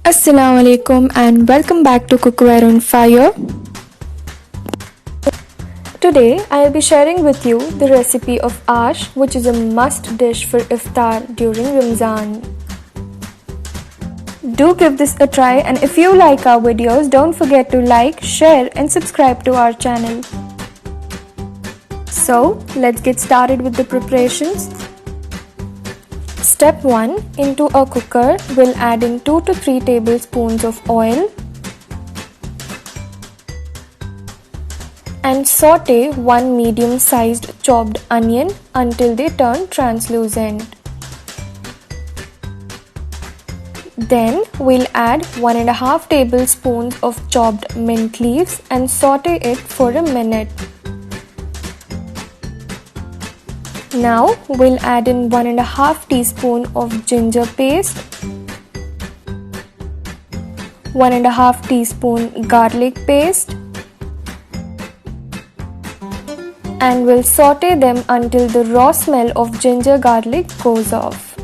Assalamu alaikum and welcome back to Cookware on Fire. Today I'll be sharing with you the recipe of Aash, which is a must dish for iftaar during Ramzan. Do give this a try, and if you like our videos, don't forget to like, share and subscribe to our channel. So let's get started with the preparations. Step 1. Into a cooker, we'll add in 2 to 3 tablespoons of oil and saute 1 medium-sized chopped onion until they turn translucent. Then we'll add 1.5 tablespoons of chopped mint leaves and saute it for a minute. Now we'll add in 1.5 teaspoon of ginger paste, 1.5 teaspoon garlic paste, and we'll saute them until the raw smell of ginger garlic goes off.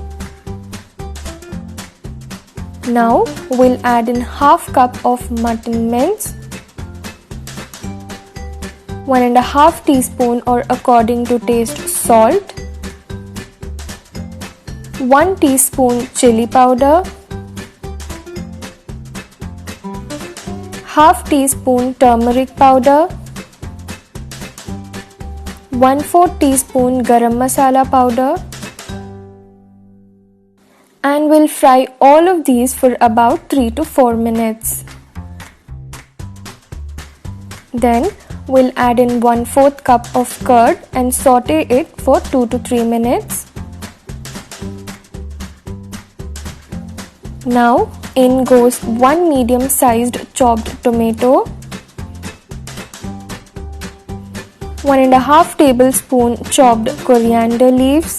Now we'll add in half cup of mutton mince, 1.5 teaspoon or according to taste salt, 1 teaspoon chili powder, half teaspoon turmeric powder, 1/4 teaspoon garam masala powder, and we'll fry all of these for about 3 to 4 minutes. Then we'll add in 1/4 cup of curd and saute it for 2 to 3 minutes. Now in goes 1 medium-sized chopped tomato, 1.5 tablespoon chopped coriander leaves,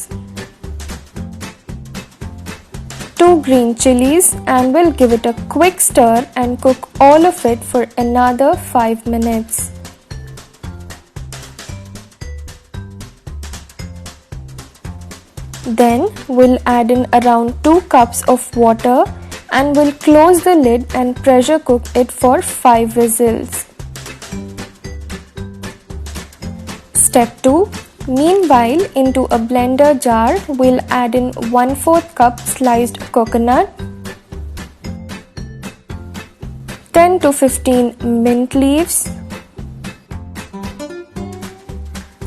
2 green chilies, and we'll give it a quick stir and cook all of it for another 5 minutes. Then we'll add in around 2 cups of water and we'll close the lid and pressure cook it for 5 whistles. Step 2. Meanwhile, into a blender jar, we'll add in 1/4 cup sliced coconut, 10 to 15 mint leaves,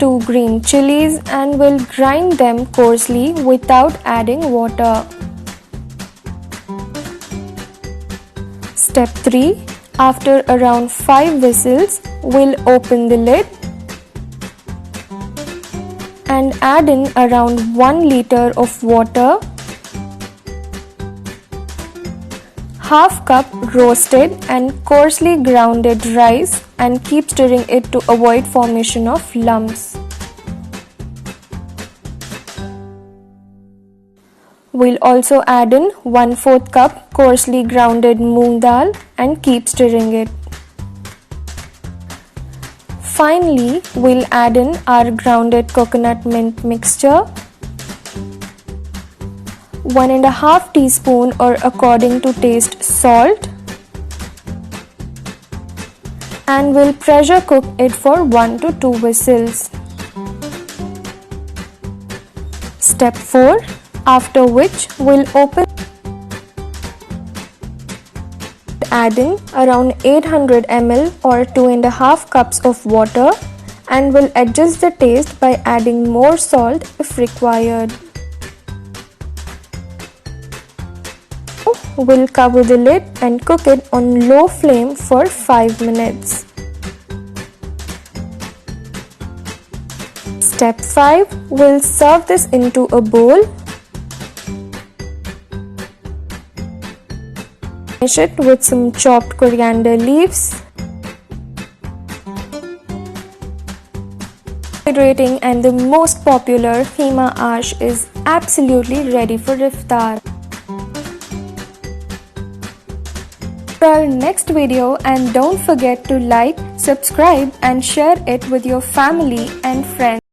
2 green chilies, and we'll grind them coarsely without adding water. Step 3. After around 5 whistles, we'll open the lid and add in around 1 liter of water, half cup roasted and coarsely grounded rice, and keep stirring it to avoid formation of lumps. We'll also add in 1/4 cup coarsely grounded moong dal and keep stirring it. Finally, we'll add in our grounded coconut mint mixture, 1.5 teaspoon or according to taste salt, and we'll pressure cook it for 1 to 2 whistles. Step 4. After which we'll add in around 800 ml or 2.5 cups of water, and we'll adjust the taste by adding more salt if required. We'll cover the lid and cook it on low flame for 5 minutes. Step 5. We'll serve this into a bowl. Finish it with some chopped coriander leaves. Hydrating and the most popular Kheema Aash is absolutely ready for iftaar. For our next video, and don't forget to like, subscribe and share it with your family and friends.